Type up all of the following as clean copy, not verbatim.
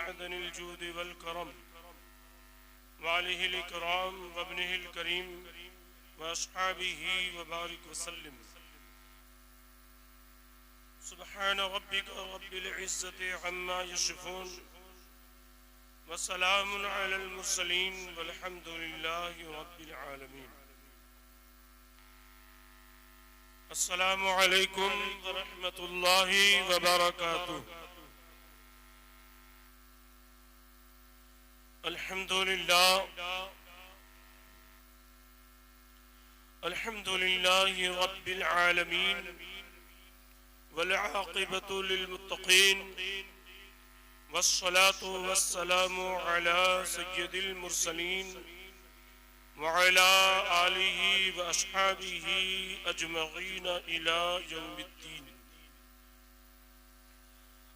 معدن الجود والكرم وعليه الإكرام وابنه الكريم وأصحابه وبارك وسلم. سبحان ربك رب العزة عما يصفون وسلام على المرسلين والحمد لله رب العالمين. السلام عليكم ورحمة الله وبركاته. الحمد لله رب العالمين والعاقبة للمتقين والصلاة والسلام على سيد المرسلين وعلى آله وأصحابه أجمعين إلى يوم الدين.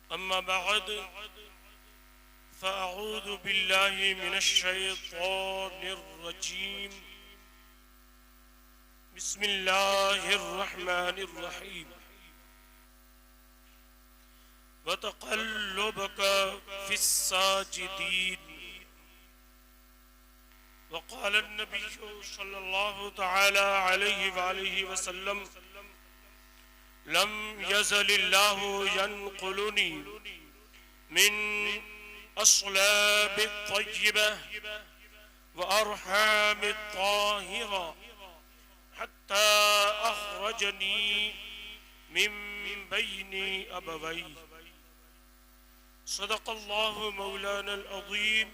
أما بعد فأعوذ بالله من الشيطان الرجيم. بسم الله الرحمن الرحيم. وتقلبك في الساجدين. وقال النبي صلى الله تعالى عليه وآله وسلم لم يزل الله ينقلني من أصلاب الطيبة وأرحام الطاهرة حتى أخرجني من بين أبوي. صدق الله مولانا العظيم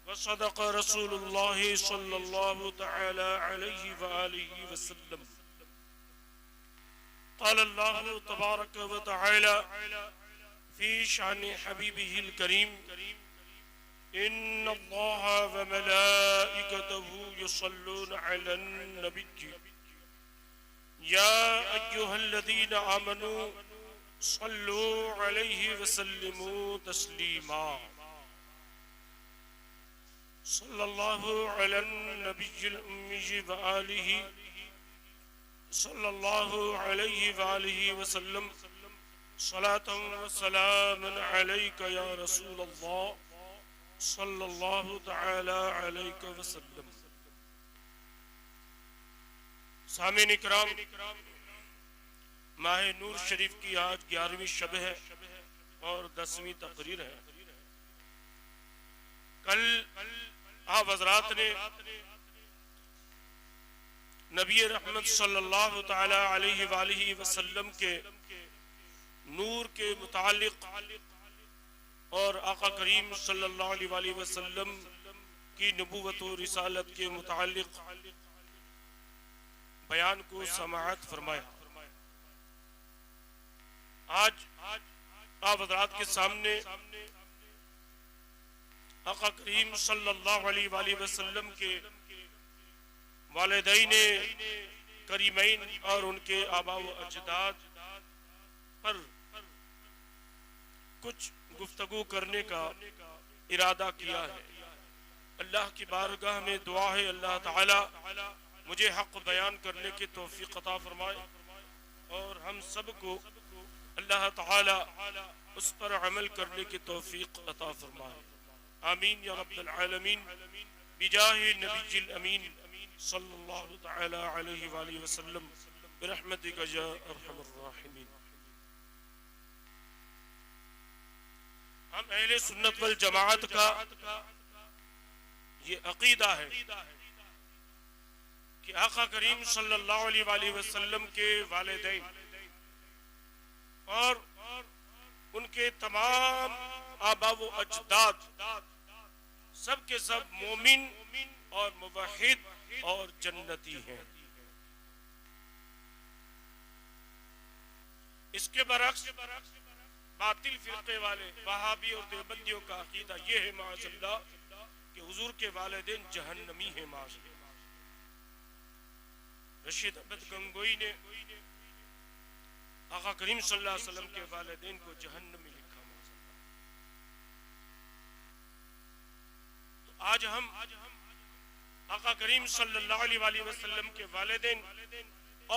وصدق رسول الله صلى الله تعالى عليه وآله وسلم. قال الله تبارك وتعالى في شأن حبيبه الكريم إن الله وملائكته يصلون على النبي يا أيها الذين آمنوا صلوا عليه وسلموا تسليما. صلى الله على النبي الأمي وآله صلى الله عليه وآله وسلم صلاة وسلاما عليك يا رسول الله صلى الله تعالى عليك وسلم. سامعین اکرام، ماہ نور شریف کی آج 11ویں شب ہے اور 10ویں تقریر ہے. کل آپ حضرات نے نبی رحمت صلی اللہ تعالی علیہ وآلہ وسلم کے نور کے متعلق اور آقا کریم صلی اللہ علیہ وآلہ وسلم کی نبوت و رسالت کے متعلق بیان کو سماعت فرمایا. آج آپ حضرات کے سامنے آقا کریم صلی اللہ علیہ وآلہ وسلم کے والدین کریمین اور ان کے آباء و اجداد پر کچھ گفتگو کرنے کا ارادہ کیا ہے. اللہ کی بارگاہ میں دعا ہے اللہ تعالی مجھے حق بیان کرنے کی توفیق عطا فرمائے اور ہم سب کو اللہ تعالی اس پر عمل کرنے کی توفیق عطا فرمائے. آمین یا رب العالمین بجاہ نبی الامین صلی اللہ تعالی علیہ وآلہ وسلم برحمتک یا ارحم الراحمین. ہم اہل سنت والجماعت کا یہ عقیدہ ہے کہ آقا کریم صلی اللہ علیہ وآلہ وسلم کے والدین اور ان کے تمام آباء و اجداد سب کے سب مومن اور موحد اور جنتی ہیں. اس کے برعکس باطل فرقے والے وہابی اور دیوبندیوں کا عقیدہ یہ ہے معاذ اللہ کہ حضور کے والدین جہنمی ہیں. معاذ اللہ. رشید احمد گنگوئی نے آقا کریم صلی اللہ علیہ وسلم کے والدین کو جہنمی لکھا. معاذ اللہ. تو آج ہم آقا کریم صلی اللہ علیہ وآلہ وسلم کے والدین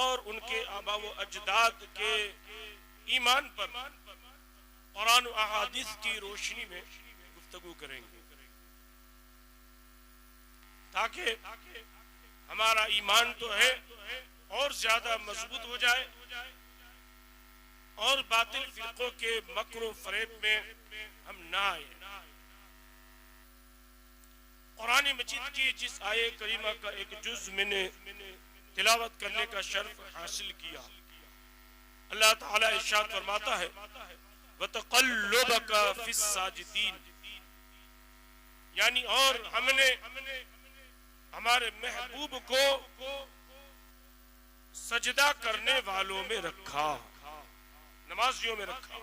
اور ان کے آباء و اجداد کے ایمان پر قرآن و احادیث کی روشنی میں گفتگو کریں گے تاکہ ہمارا ایمان تو ہے اور زیادہ مضبوط ہو جائے اور باطل فرقوں کے مکر و فریب میں ہم نہ آئے۔ قرآن مجید کی جس آیے کریمہ کا ایک جز میں نے تلاوت کرنے کا شرف حاصل کیا، اللہ تعالیٰ ارشاد فرماتا ہے وَتَقَلُّبَكَ فِي السَّاجِدِينَ، یعنی اور ہم نے ہمارے محبوب کو سجدہ کرنے والوں میں رکھا، نمازیوں میں رکھا۔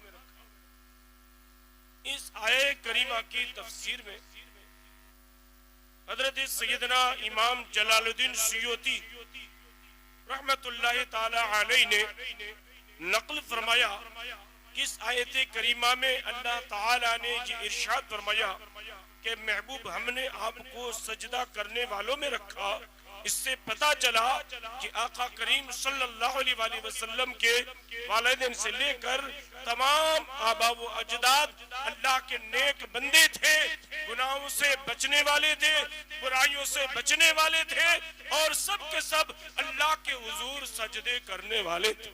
اس آیے کریمہ کی تفسیر میں حضرت سیدنا امام جلال الدین سیوطی رحمت اللہ تعالی علیہ نے نقل فرمایا کہ اس آیت کریمہ میں اللہ تعالی نے یہ ارشاد فرمایا کہ محبوب ہم نے آپ کو سجدہ کرنے والوں میں رکھا۔ اس سے پتہ چلا کہ آقا کریم صلی اللہ علیہ وآلہ وسلم کے والدین سے لے کر تمام آبا و اجداد اللہ کے نیک بندے تھے، گناہوں سے بچنے والے تھے، برائیوں سے بچنے والے تھے، اور سب کے سب اللہ کے حضور سجدے کرنے والے تھے۔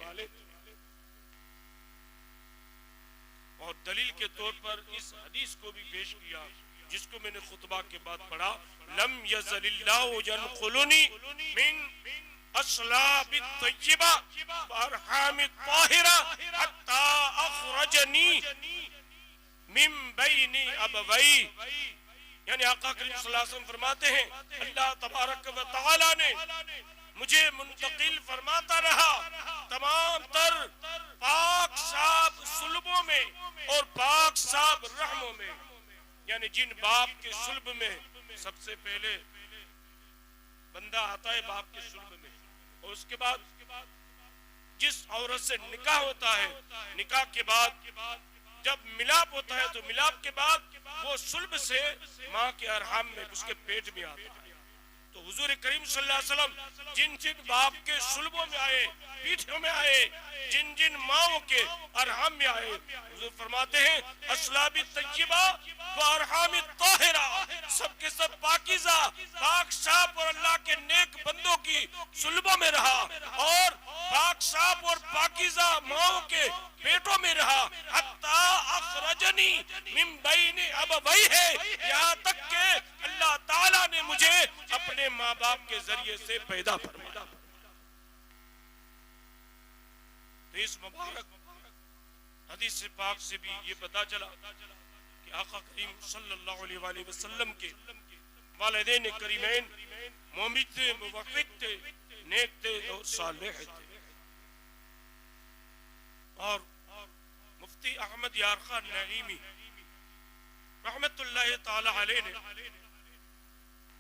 اور دلیل کے طور پر اس حدیث کو بھی پیش کیا جس کو میں نے خطبہ کے بعد پڑھا، لم یزل اللہ ینقلنی من اصلاب الطیبہ وارحام الطاہرہ حتی اخرجنی من بین ابوئی، یعنی آقا کریم صلی اللہ علیہ وسلم فرماتے ہیں اللہ تبارک و تعالی نے مجھے منتقل فرماتا رہا تمام تر پاک صاحب صلبوں میں اور پاک صاحب رحموں میں، یعنی جن باپ کے صلب میں سب سے پہلے بندہ آتا ہے باپ کے صلب میں، اور اس کے بعد جس عورت سے نکاح ہوتا ہے، نکاح کے بعد جب ملاپ ہوتا ہے تو ملاپ کے بعد وہ صلب سے ماں کے ارحام میں اس کے پیٹ میں آتا ہے۔ تو حضور کریم صلی اللہ علیہ وسلم جن جن باپ کے صلبوں میں آئے، پیٹھوں میں آئے، جن جن ماؤں کے ارحام میں آئے، حضور فرماتے ہیں اصلاب طیبہ و ارحام طاہرہ، سب کے سب پاکیزہ پاک صاف اور اللہ کے نیک بندوں کی صلبوں میں رہا، اور پاک صاف اور پاکیزہ ماؤں کے پیٹوں میں رہا، حتی اخرجنی من بین ابوئی ہے، یہاں تک کہ اللہ تعالیٰ نے مجھے اپنے ماں باپ کے ذریعے سے پیدا فرمایا۔ تو اس مبارک حدیث پاک سے بھی یہ پتا چلا کہ آقا کریم صلی اللہ علیہ وآلہ وسلم کے والدین کریمین مومن تھے، موحد تھے، نیک تھے اور صالح تھے۔ اور مفتی احمد یار خان نعیمی رحمت اللہ تعالی علیہ نے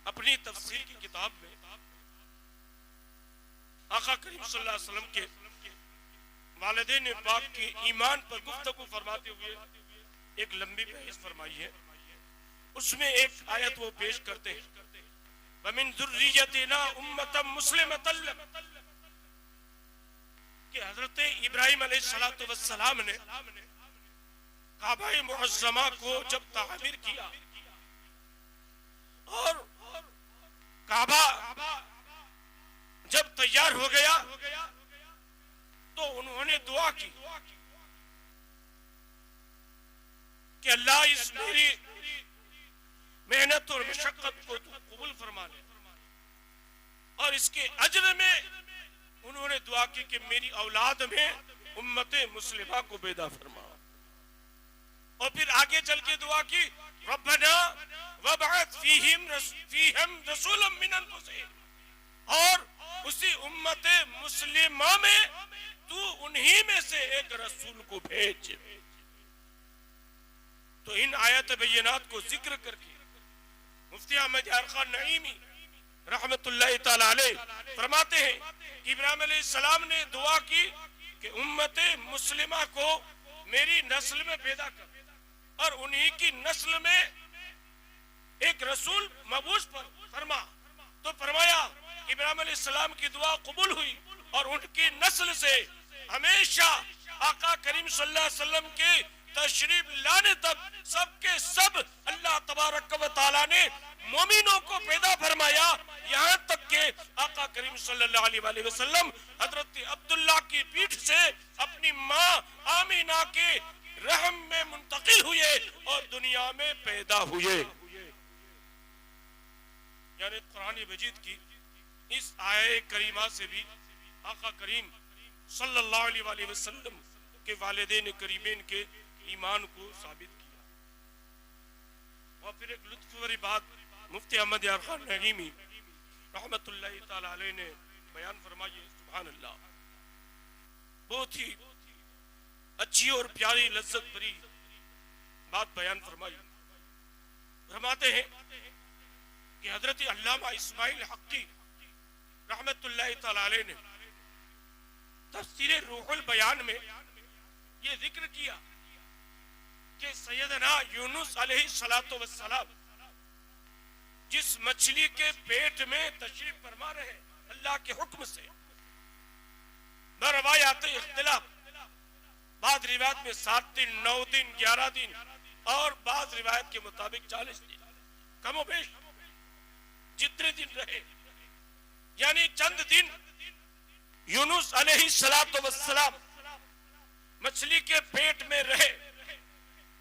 اپنی تفسیر کی کتاب میں آقا کریم صلی اللہ علیہ وسلم کے والدین پاک کے ایمان پر گفتگو فرماتے ہوئے ایک لمبی بحث فرمائی ہے۔ اس میں ایک آیت وہ پیش کرتے ہیں وَمِن ذُرِّيَّتِنَا أُمَّةً مُسْلِمَةً لَكَ، کہ حضرت ابراہیم علیہ السلام نے کعبہ معظمہ کو جب تعمیر کیا اور کعبہ جب تیار ہو گیا تو انہوں نے دعا کی کہ اللہ اس میری محنت اور مشقت کو تو قبول فرما لے، اور اس کے اجر میں انہوں نے دعا کی کہ میری اولاد میں امت مسلمہ کو پیدا فرما، اور پھر آگے چل کے دعا کی ربنا وابعث فیہم رسولا من انفسہم، اور اسی امت مسلمہ میں تو انہی میں سے ایک رسول کو بھیج۔ تو ان آیت بینات کو ذکر کر کے مفتی احمد یار خان نعیمی رحمت اللہ تعالی علیہ فرماتے ہیں کہ ابراہیم علیہ السلام نے دعا کی کہ امت مسلمہ کو میری نسل میں پیدا کر، اور انہی کی نسل میں ایک رسول مبعوث فرما۔ تو فرمایا ابراہیم علیہ السلام کی دعا قبول ہوئی، اور ان کی نسل سے ہمیشہ آقا کریم صلی اللہ علیہ وسلم کے تشریف لانے تک سب کے سب اللہ تبارک و تعالیٰ نے مومنوں کو پیدا فرمایا، یہاں تک کہ آقا کریم صلی اللہ علیہ وآلہ وسلم حضرت عبداللہ کی پیٹھ سے اپنی ماں آمینہ کے رحم میں منتقل ہوئے اور دنیا میں پیدا ہوئے۔ یعنی قرآن مجید کی اس آیہ کریمہ سے بھی آقا کریم صلی اللہ علیہ وآلہ وسلم کے والدین کریمین کے ایمان کو ثابت کیا۔ اور پھر ایک لطف بری بات مفتی احمد یار خان نعیمی رحمت اللہ تعالی علیہ نے بیان فرمائی، سبحان اللہ، بہت ہی اچھی اور پیاری لذت بری بات بیان فرمائی۔ فرماتے ہیں کہ حضرت علامہ اسماعیل حقی رحمت اللہ تعالی علیہ نے تفسیر روح البیان میں یہ ذکر کیا کہ سیدنا یونس علیہ السلام جس مچھلی کے پیٹ میں تشریف فرما رہے اللہ کے حکم سے، بروایات اختلاف، بعض روایت میں 7 دن، 9 دن، 11 دن اور بعض روایت کے مطابق 40 دن، کم و بیش جتنے دن رہے، یعنی چند دن یونس علیہ السلام مچھلی کے پیٹ میں رہے،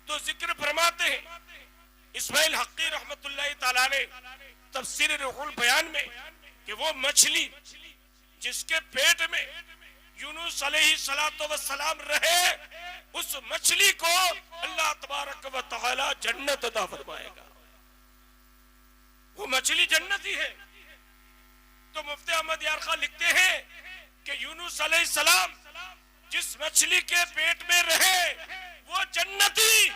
تو ذکر فرماتے ہیں اسماعیل حقی رحمت اللہ تعالیٰ نے تفسیر روح البیان میں کہ وہ مچھلی جس کے پیٹ میں یونس علیہ السلام رہے، اس مچھلی کو اللہ تبارک و تعالی جنت عطا فرمائے گا، وہ مچھلی جنتی ہے۔ تو مفتی احمد یار خان لکھتے ہیں کہ یونس علیہ السلام جس مچھلی کے پیٹ میں رہے وہ جنتی،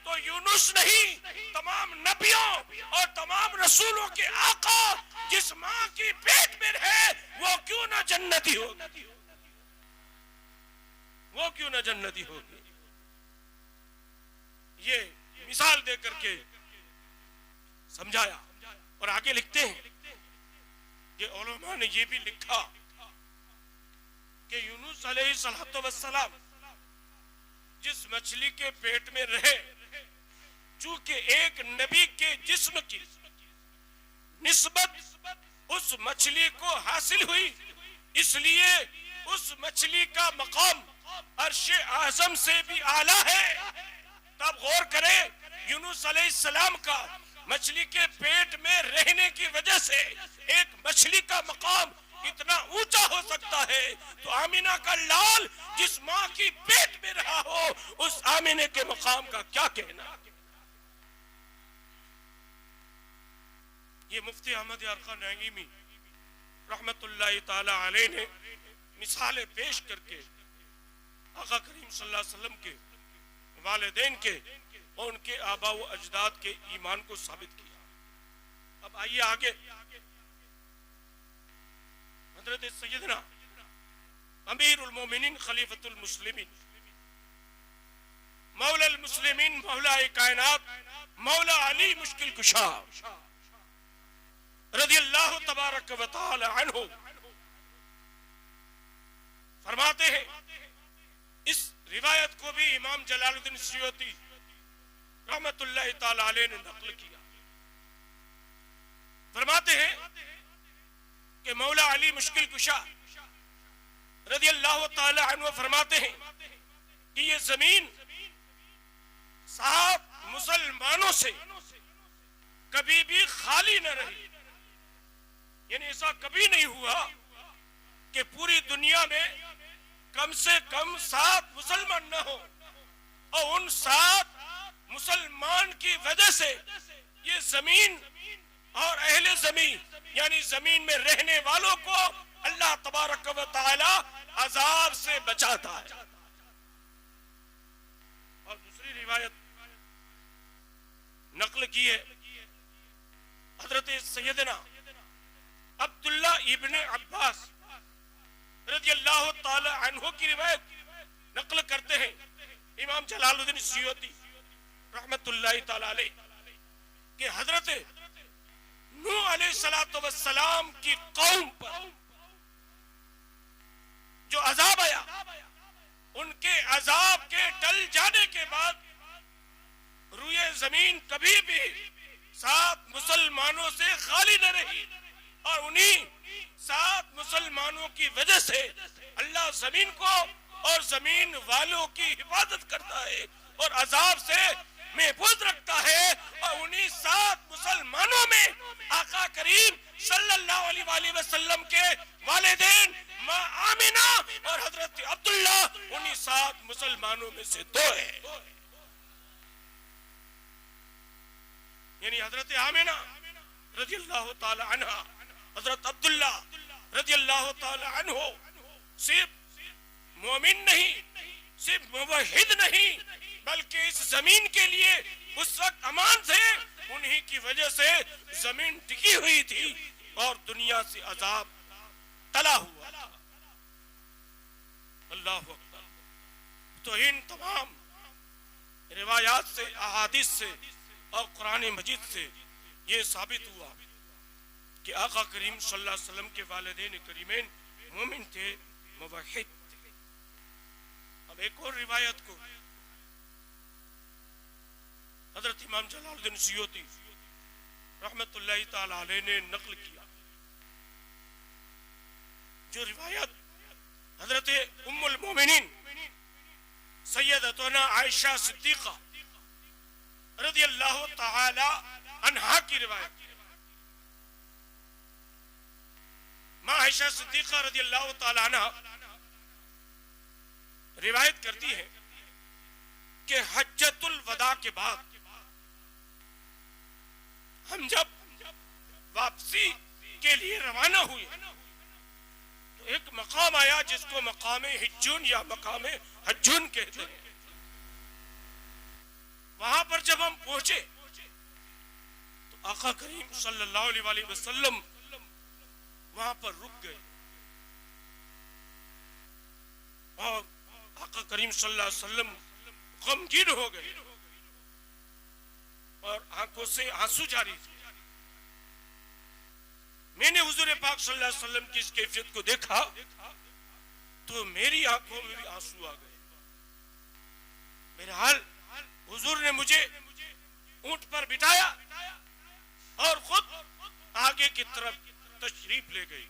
تو یونس نہیں، تمام نبیوں اور تمام رسولوں کے آقا جس ماں کی پیٹ میں رہے وہ کیوں نہ جنتی ہوگی، وہ کیوں نہ جنتی ہوگی۔ یہ مثال دے کر کے سمجھایا۔ اور آگے لکھتے ہیں کہ علماء نے یہ بھی لکھا کہ یونس علیہ السلام جس مچھلی کے پیٹ میں رہے، چونکہ ایک نبی کے جسم کی نسبت اس مچھلی کو حاصل ہوئی، اس لیے اس مچھلی کا مقام عرش اعظم سے بھی اعلیٰ ہے۔ تب غور کریں، یونس علیہ السلام کا مچھلی کے پیٹ میں رہنے کی وجہ سے ایک مچھلی کا مقام اتنا اونچا ہو سکتا ہے، تو آمینہ کا لال جس ماں کی پیٹ میں رہا ہو اس آمینہ کے مقام کا کیا کہنا۔ یہ مفتی احمد یار خان نعیمی رحمت اللہ تعالی علیہ نے مثالیں پیش کر کے آقا کریم صلی اللہ علیہ وسلم کے والدین کے اور ان کے آباء و اجداد کے ایمان کو ثابت کیا۔ اب آئیے آگے، حضرت سیدنا امیر المومنین خلیفۃ المسلمین مولا المسلمین مولا کائنات مولا علی مشکل کشا رضی اللہ تبارک و تعالی عنہ فرماتے ہیں، اس روایت کو بھی امام جلال الدین سیوطی رحمت اللہ تعالی علیہ نے نقل کیا۔ فرماتے ہیں کہ مولا علی مشکل کشا رضی اللہ تعالی عنہ فرماتے ہیں کہ یہ زمین 7 مسلمانوں سے کبھی بھی خالی نہ رہی، یعنی ایسا کبھی نہیں ہوا کہ پوری دنیا میں کم سے کم 7 مسلمان نہ ہو، اور ان 7 مسلمان کی وجہ سے یہ زمین اور اہل زمین یعنی زمین میں رہنے والوں کو اللہ تبارک و تعالی عذاب سے بچاتا ہے۔ اور دوسری روایت نقل کی ہے حضرت سیدنا عبداللہ ابن عباس رضی اللہ تعالی عنہ کی روایت نقل کرتے ہیں امام جلال الدین سیوطی رحمت اللہ تعالی علیہ کہ حضرت نوح علیہ السلام کی قوم پر جو عذاب آیا، ان کے عذاب کے ٹل جانے کے بعد روئے زمین کبھی بھی 7 مسلمانوں سے خالی نہ رہی، اور انہی 7 مسلمانوں کی وجہ سے اللہ زمین کو اور زمین والوں کی حفاظت کرتا ہے اور عذاب سے محفوظ رکھتا ہے، اور انہی 7 مسلمانوں میں آقا کریم صلی اللہ علیہ وآلہ وسلم کے والدین ماں آمنہ اور حضرت عبداللہ انہی 7 مسلمانوں میں سے 2 ہیں، یعنی حضرت آمنہ رضی اللہ تعالی عنہ، حضرت عبداللہ رضی اللہ تعالی عنہ صرف مومن نہیں، صرف موحد نہیں، بلکہ اس زمین کے لیے اس وقت امان تھے، انہی کی وجہ سے زمین ٹکی ہوئی تھی اور دنیا سے عذاب ٹلا ہوا تھا۔ اللہ اکبر۔ تو ان تمام روایات سے، احادیث سے اور قرآن مجید سے یہ ثابت ہوا کہ آقا کریم صلی اللہ علیہ وسلم کے والدین کریمین مومن تھے، موحد تھے۔ اب ایک اور روایت کو حضرت امام جلال الدین سیوطی رحمت اللہ تعالی علیہ نے نقل کیا، جو روایت حضرت ام المومنین سیدتنا عائشہ صدیقہ رضی اللہ تعالی عنہا کی روایت ہے۔ ماں عائشہ صدیقہ رضی اللہ تعالی عنہ روایت کرتی ہے کہ حجۃ الوداع کے بعد ہم جب واپسی کے لیے روانہ ہوئے تو ایک مقام آیا جس کو مقام حجون یا مقام حجون کہتے ہیں۔ وہاں پر جب ہم پہنچے تو آقا کریم صلی اللہ علیہ وآلہ وسلم وہاں پر رک گئے، اور آقا کریم صلی اللہ علیہ وسلم غمگین ہو گئے اور آنکھوں سے آنسو جاری تھے۔ میں نے حضور پاک صلی اللہ علیہ وسلم کی اس کیفیت کو دیکھا تو میری آنکھوں میں بھی آنسو آ گئے۔ بہرحال حضور نے مجھے اونٹ پر بٹھایا اور خود آگے کی طرف تشریف لے گئی،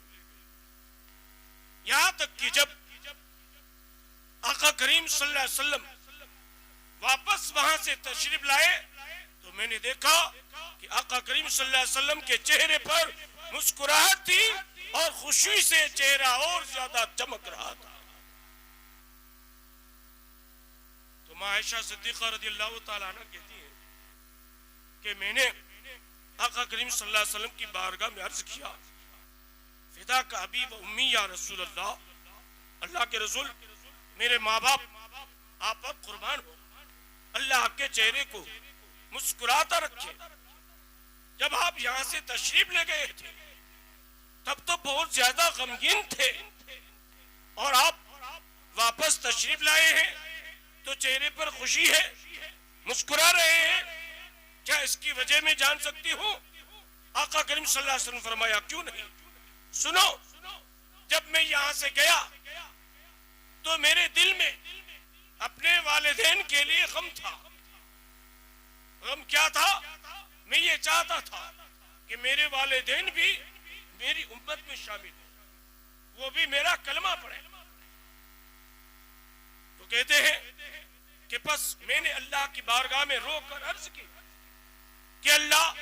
یہاں تک کہ جب آقا کریم صلی اللہ علیہ وسلم واپس وہاں سے تشریف لائے تو میں نے دیکھا کہ آقا کریم صلی اللہ علیہ وسلم کے چہرے پر مسکراہٹ تھی اور خوشی سے چہرہ اور زیادہ چمک رہا تھا۔ تو ماں عائشہ صدیقہ رضی اللہ تعالیٰ عنہ کہتی ہے کہ میں نے آقا کریم صلی اللہ علیہ وسلم کی بارگاہ میں عرض کیا، فدا کا ابی و امی یا رسول اللہ، اللہ کے رسول میرے ماں باپ آپ پر قربان ہو، اللہ آپ کے چہرے کو مسکراتا رکھے۔ جب آپ یہاں سے تشریف لے گئے تھے تب تو بہت زیادہ غمگین تھے، اور آپ واپس تشریف لائے ہیں تو چہرے پر خوشی ہے، مسکرا رہے ہیں، کیا اس کی وجہ میں جان سکتی ہوں؟ آقا کریم صلی اللہ علیہ وسلم فرمایا کیوں نہیں، سنو، جب میں یہاں سے گیا تو میرے دل میں اپنے والدین کے لیے غم تھا۔ غم کیا تھا؟ میں یہ چاہتا تھا کہ میرے والدین بھی میری امت میں شامل ہوں، وہ بھی میرا کلمہ پڑھیں۔ تو کہتے ہیں کہ پس میں نے اللہ کی بارگاہ میں رو کر عرض کی کہ اللہ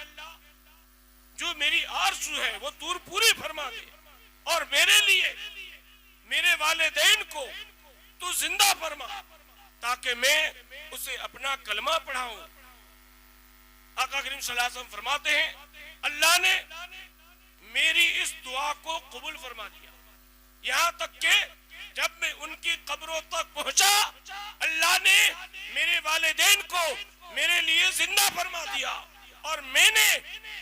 جو میری آرزو ہے وہ تو پوری فرما دے، اور میرے لیے میرے والدین کو تو زندہ فرما تاکہ میں اسے اپنا کلمہ پڑھاؤں۔ آقا کریم صلی اللہ علیہ وسلم فرماتے ہیں اللہ نے میری اس دعا کو قبول فرما دیا، یہاں تک کہ جب میں ان کی قبروں تک پہنچا اللہ نے میرے والدین کو میرے لیے زندہ فرما دیا، اور میں نے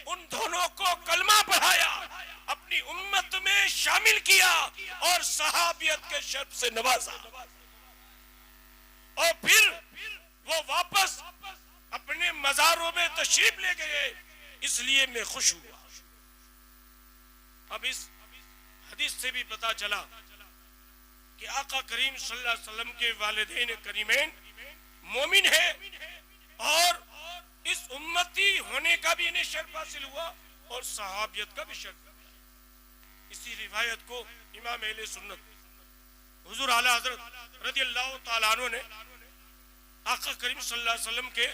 ان دونوں کو کلمہ پڑھایا، اپنی امت میں شامل کیا اور صحابیت کے شرف سے نوازا، اور پھر وہ واپس اپنے مزاروں میں تشریف لے گئے، اس لیے میں خوش ہوا۔ اب اس حدیث سے بھی پتا چلا کہ آقا کریم صلی اللہ علیہ وسلم کے والدین کریمین مومن ہیں اور اس امتی ہونے کا بھی انہیں شرف حاصل ہوا اور صحابیت کا بھی شرف. اسی روایت کو امام اہل سنت حضور اعلی حضرت رضی اللہ تعالیٰ عنہ نے آقا کریم صلی اللہ علیہ وسلم کے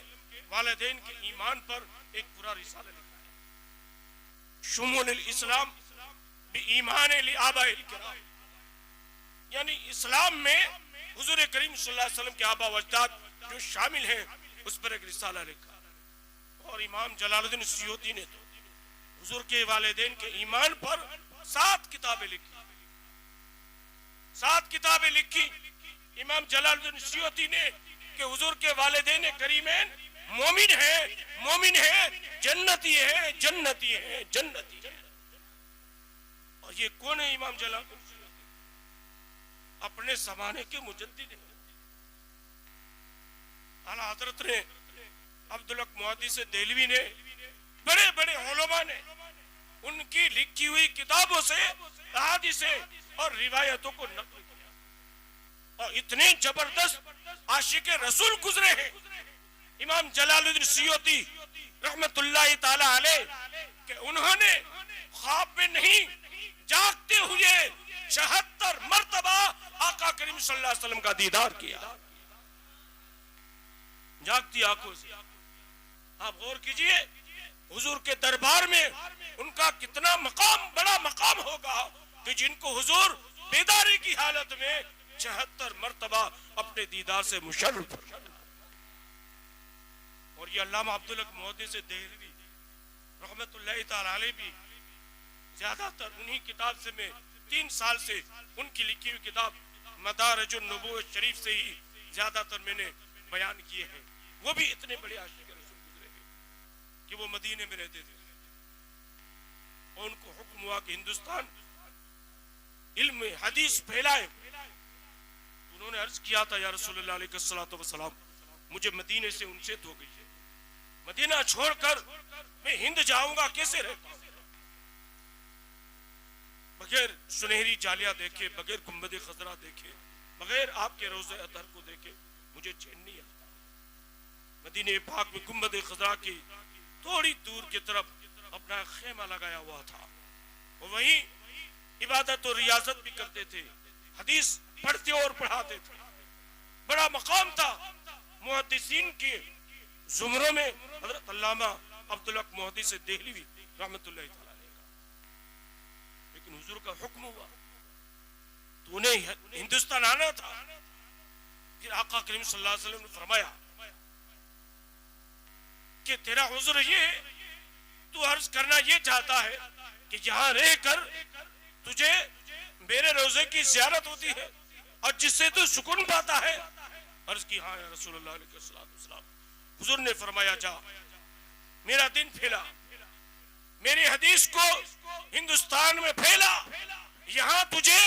والدین کے ایمان پر ایک پورا رسالہ لکھا ہے. شمول الاسلام بی ایمان لآباء الکرام، یعنی اسلام میں حضور کریم صلی اللہ علیہ وسلم کے آبا و اجداد جو شامل ہیں اس پر ایک رسالہ لکھا. اور امام جلال الدین سیوطی نے تو حضور کے والدین کے ایمان پر 7 کتابیں لکھی. 7 کتابیں لکھی امام جلال الدین سیوطی نے کہ حضور کے والدین کریمین مومن ہیں جنتی ہیں جنتی ہیں جنتی ہیں. اور یہ کون ہے امام جلال الدین سیوطی؟ اپنے زمانے کے مجدد ہیں. اعلیٰ حضرت نے عبدالحق محدث دہلوی نے بڑے بڑے علماء نے ان کی لکھی ہوئی کتابوں سے احادیثیں اور روایتوں کو نقل کیا. اور اتنے زبردست عاشق رسول گزرے ہیں امام جلال الدین سیوطی رحمت اللہ تعالی علیہ کہ انہوں نے خواب میں نہیں جاگتے ہوئے 76 مرتبہ آقا کریم صلی اللہ علیہ وسلم کا دیدار کیا جاگتی آنکھوں سے. آپ غور کیجئے حضور کے دربار میں ان کا کتنا مقام بڑا مقام ہوگا کہ جن کو حضور بیداری کی حالت میں 76 مرتبہ اپنے دیدار سے مشرف. اور یہ علامہ عبدالحق محدث دہلوی رحمت اللہ تعالی علیہ بھی زیادہ تر انہی کتاب سے میں 3 سال سے ان کی لکھی ہوئی کتاب مدارج النبوۃ شریف سے ہی زیادہ تر میں نے بیان کیے ہیں. وہ بھی اتنے بڑے عاشق رسول گزرے ہیں کہ وہ مدینے میں رہتے تھے اور ان کو حکم ہوا کہ ہندوستان علم حدیث پھیلائے. انہوں نے عرض کیا تھا یا رسول اللہ علیہ الصلوۃ والسلام مجھے مدینے سے انست ہو گئی ہے، مدینہ چھوڑ کر میں ہند جاؤں گا کیسے رہتا ہوں؟ بغیر سنہری جالیاں دیکھے، بغیر گنبد خضرا دیکھے، بغیر آپ کے روضہ اطہر کو دیکھے مجھے چین نہیں آتا. مدینہ پاک میں گنبد خضرا کی تھوڑی دور کی طرف اپنا خیمہ لگایا ہوا تھا اور وہیں عبادت اور ریاضت بھی کرتے تھے، حدیث پڑھتے اور پڑھاتے تھے. بڑا مقام تھا محدثین کے زمروں میں حضرت علامہ عبدالحق محدث دہلوی رحمت اللہ تعالی علیہ کا. لیکن حضور کا حکم ہوا تو انہیں ہندوستان آنا تھا. پھر آقا کریم صلی اللہ علیہ وسلم نے فرمایا کہ تیرا عذر یہ تو عرض کرنا یہ چاہتا ہے کہ یہاں رہ کر تجھے میرے روزے کی زیارت ہوتی ہے اور جس سے تو سکون پاتا ہے. عرض کی ہاں یا رسول اللہ علیہ السلام. حضور نے فرمایا جا میرا دن پھیلا، میری حدیث کو ہندوستان میں پھیلا، یہاں تجھے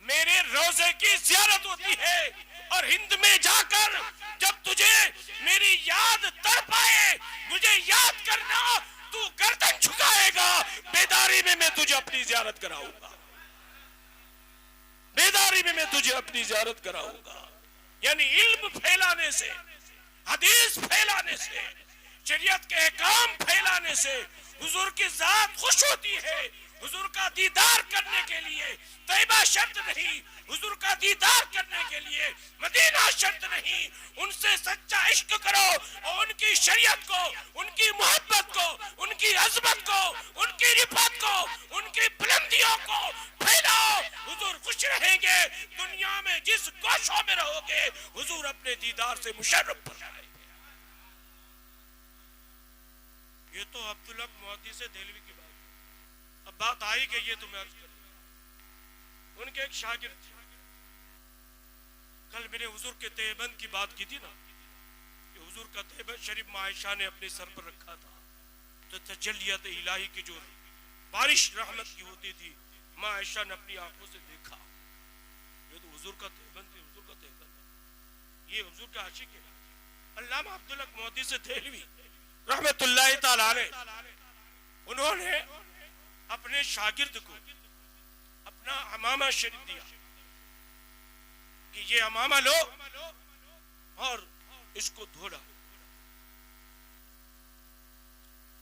میرے روزے کی زیارت ہوتی ہے اور ہند میں جا کر جب تجھے میری یاد تڑپائے مجھے یاد کرنا، تو گردن جھکائے گا، بیداری میں تجھے اپنی زیارت کراؤں گا، بیداری میں تجھے اپنی زیارت کراؤں گا. یعنی علم پھیلانے سے، حدیث پھیلانے سے، شریعت کے احکام پھیلانے سے حضور کی ذات خوش ہوتی ہے. حضور کا دیدار کرنے کے لیے طیبہ شرط نہیں، حضور کا دیدار کرنے کے لیے مدینہ شرط نہیں. ان سے سچا عشق کرو اور ان کی شریعت کو، ان کی محبت کو، ان کی عظمت کو، ان کی رفعت کو، ان کی بلندیوں کو پھیلاؤ. حضور خوش رہیں گے. دنیا میں جس گوشوں میں رہو گے حضور اپنے دیدار سے مشرف فرمائیں گے. یہ تو عبدالحق محدث دہلوی کی بات. اب بات آئی کہ یہ تمہیں عرض کر ان کے ایک شاگرد تھے. کل میں نے حضور کے تہبند کی بات کی تھی نا کہ حضور کا تہبند شریف ماں عائشہ نے اپنے سر پر رکھا تھا تو تجلیت الہی کی جو بارش رحمت کی ہوتی تھی ماں عائشہ نے اپنی آنکھوں سے دیکھا. یہ تو حضور کا تہبند ہے، حضور کا تہبند، یہ حضور کا عاشق ہے. علامہ عبدالحق محدث دہلوی رحمت اللہ تعالی علیہ انہوں نے اپنے شاگرد کو اپنا عمامہ شریف دیا کہ یہ عمامہ لو اور اس کو دھو ڈالو.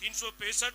365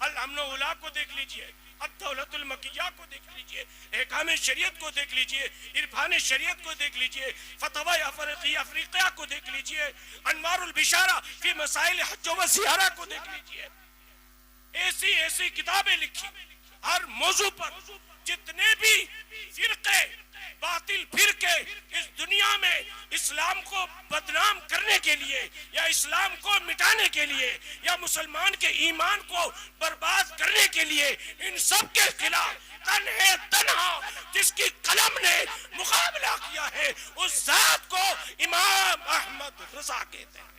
الامن اولا کو دیکھ لیجئے، الدولت المکیہ کو دیکھ لیجئے، احکام شریعت کو دیکھ لیجئے، عرفان شریعت کو دیکھ لیجئے، فتاوی افریقیہ کو دیکھ لیجئے، انوار البشارہ فی مسائل حج و زیارہ کو دیکھ لیجئے. ایسی ایسی کتابیں لکھی ہر موضوع پر. جتنے بھی فرقے باطل فرقے اس دنیا میں اسلام کو بدنام کرنے کے لیے یا اسلام کو مٹانے کے لیے یا مسلمان کے ایمان کو برباد کرنے کے لیے، ان سب کے خلاف تنہا جس کی قلم نے مقابلہ کیا ہے اس ذات کو امام احمد رضا کہتے ہیں.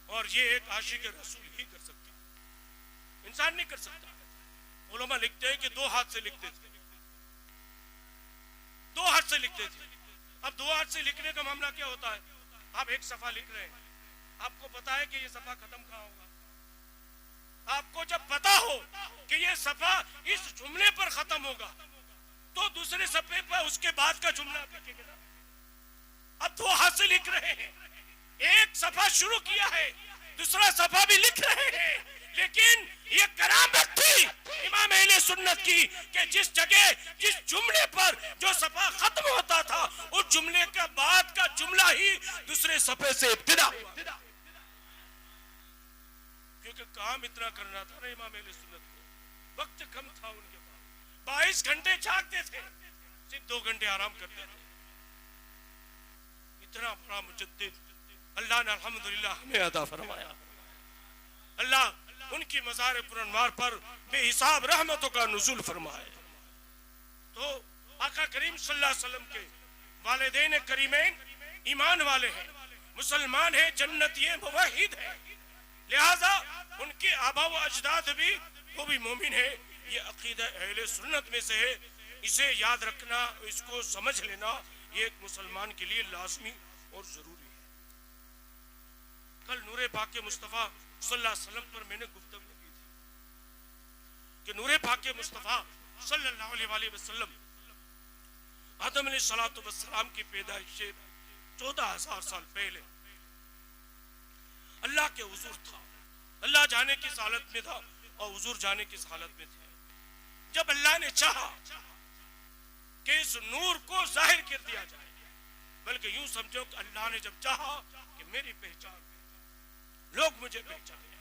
اور یہ ایک عاشق رسول ہی کر سکتا ہے، انسان نہیں کر سکتا. علماء لکھتے ہیں کہ 2 ہاتھ سے لکھتے تھے، 2 ہاتھ سے لکھتے تھے. اب 2 ہاتھ سے لکھنے کا معاملہ کیا ہوتا ہے؟ آپ ایک صفحہ لکھ رہے ہیں، آپ کو پتا ہے کہ یہ صفحہ ختم کہاں ہوگا. آپ کو جب پتا ہو کہ یہ صفحہ اس جملے پر ختم ہوگا تو دوسرے صفحے پر اس کے بعد کا جملہ لکھیں گے. اب 2 ہاتھ سے لکھ رہے ہیں، ایک صفحہ شروع کیا ہے، دوسرا صفحہ بھی لکھ رہے ہیں، لیکن یہ کرامت تھی امام اہل سنت کی کہ جس جگہ جس جملے پر جو صفحہ ختم ہوتا تھا اس جملے کے بعد کا جملہ ہی دوسرے صفحے سے ابتدا ہوا. کیونکہ کام اتنا کرنا تھا نا امام اہل سنت کو، وقت کم تھا ان کے پاس. 22 گھنٹے جاگتے تھے، صرف 2 گھنٹے آرام کرتے تھے. اتنا بڑا مجدد اللہ نے الحمدللہ ہمیں عطا فرمایا. اللہ ان کی مزار پر انوار پر بے حساب رحمتوں کا نزول فرمائے. تو آقا کریم صلی اللہ علیہ وسلم کے والدین کریمین ایمان والے ہیں، مسلمان ہیں، جنتی ہیں، موحد ہیں، لہذا ان کے آبا و اجداد بھی وہ بھی مومن ہیں. یہ عقیدہ اہل سنت میں سے ہے. اسے یاد رکھنا، اس کو سمجھ لینا یہ ایک مسلمان کے لیے لازمی اور ضروری ہے. کل نور پاک مصطفیٰ صلی اللہ علیہ وسلم پر میں نے گفتگو کی تھی کہ نور پاک مصطفیٰ صلی اللہ علیہ وسلم آدم علیہ السلام کی پیدائش سے 14,000 سال پہلے اللہ کے حضور تھا. اللہ جانے کس حالت میں تھا اور حضور جانے کس حالت میں تھے. جب اللہ نے چاہا کہ اس نور کو ظاہر کر دیا جائے، بلکہ یوں سمجھو کہ اللہ نے جب چاہا کہ میری پہچان لوگ مجھے پہچانے،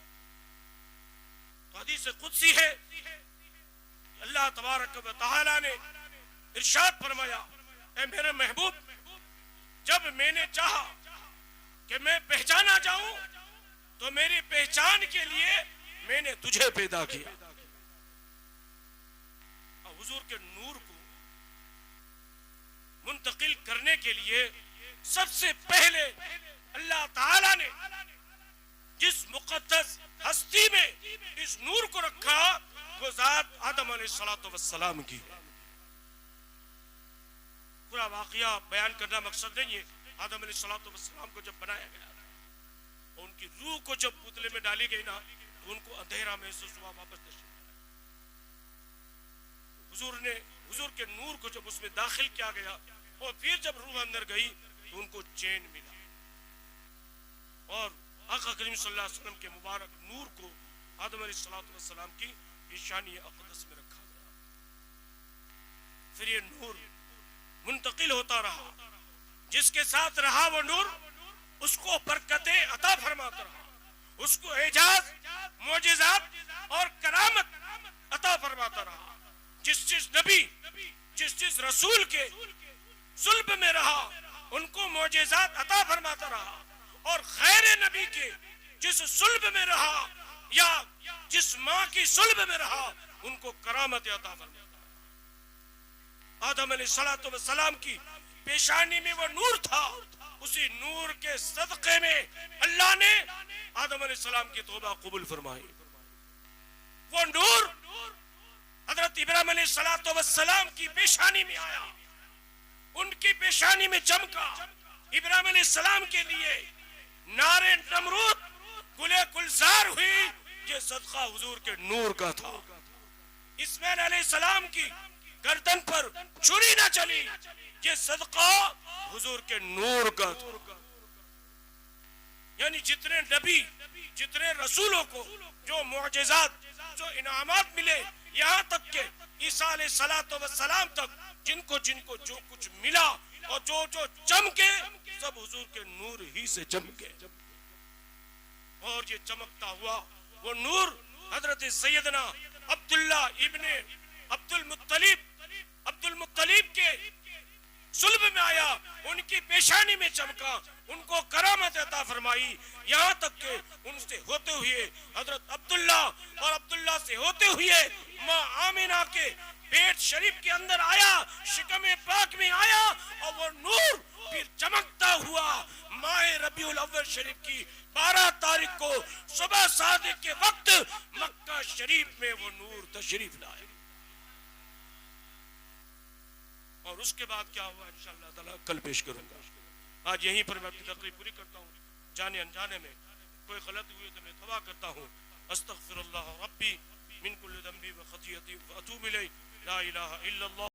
تو حدیث قدسی ہے اللہ تبارک و تعالی نے ارشاد فرمایا، اے میرے محبوب، جب میں نے چاہا کہ میں پہچانا جاؤں تو میری پہچان کے لیے میں نے تجھے پیدا کیا. اور حضور کے نور کو منتقل کرنے کے لیے سب سے پہلے اللہ تعالی نے جس مقدس ہستی میں اس نور کو رکھا وہ ذات آدم علیہ السلام کی. پورا واقعہ بیان کرنا مقصد نہیں ہے. آدم علیہ السلام کو جب بنایا گیا اور ان کی روح کو جب پتلے میں ڈالی گئی نا تو ان کو اندھیرا محسوس ہوا، واپس تشریف حضور کے نور کو جب اس میں داخل کیا گیا اور پھر جب روح اندر گئی تو ان کو چین ملا اور آقا کریم صلی اللہ علیہ وسلم کے مبارک نور کو آدم علیہ السلام کی پیشانی اقدس میں رکھا گیا. پھر یہ نور منتقل ہوتا رہا، جس کے ساتھ رہا وہ نور اس کو برکتیں عطا فرماتا رہا، اس کو اعجاز، معجزات اور کرامت عطا فرماتا رہا. جس نبی جس رسول کے صلب میں رہا ان کو معجزات عطا فرماتا رہا، اور غیر نبی کے جس صلب میں رہا یا جس ماں کی صلب میں رہا ان کو کرامت عطا فرماتا. آدم علیہ السلام کی پیشانی میں وہ نور تھا، اسی نور کے صدقے میں اللہ نے آدم علیہ السلام کی توبہ قبول فرمائی. وہ نور حضرت ابراہیم علیہ السلام کی پیشانی میں آیا، ان کی پیشانی میں چمکا. ابراہیم علیہ السلام کے لیے نار نمرود گلے گلزار ہوئی، یہ صدقہ حضور کے نور کا تھا. اسماعیل علیہ السلام کی گردن پر چھری نہ چلی، یہ صدقہ حضور کے نور کا تھا. یعنی جتنے نبی جتنے رسولوں کو جو معجزات جو انعامات ملے، یہاں تک کہ عیسیٰ علیہ السلام تک جن کو جو کچھ ملا اور جو چمکے سب حضور کے نور ہی سے چمکے، اور یہ چمکتا ہوا وہ نور حضرت سیدنا عبداللہ ابن عبد المطلب کے صلب میں آیا، ان کی پیشانی میں چمکا، ان کو کرامت عطا فرمائی، یہاں تک کہ ان سے ہوتے ہوئے حضرت عبداللہ اور عبداللہ سے ہوتے ہوئے ماں آمینہ کے پیٹ شریف کے اندر آیا، شکم پاک میں آیا، اور وہ نور پھر چمکتا ہوا ماہ ربیع الاول شریف کی 12 تاریخ کو صبح صادق کے وقت مکہ شریف میں وہ نور تشریف لائے۔ اور اس کے بعد کیا ہوا انشاءاللہ تعالیٰ کل پیش کروں گا۔ آج یہیں پر میں اپنی تقریر پوری کرتا ہوں، جانے انجانے میں کوئی غلط ہوئی تو میں توبہ کرتا ہوں۔ استغفر اللہ ربی من کل ذنب و خطیئۃ واتوب الیہ، لا الہ الا اللہ۔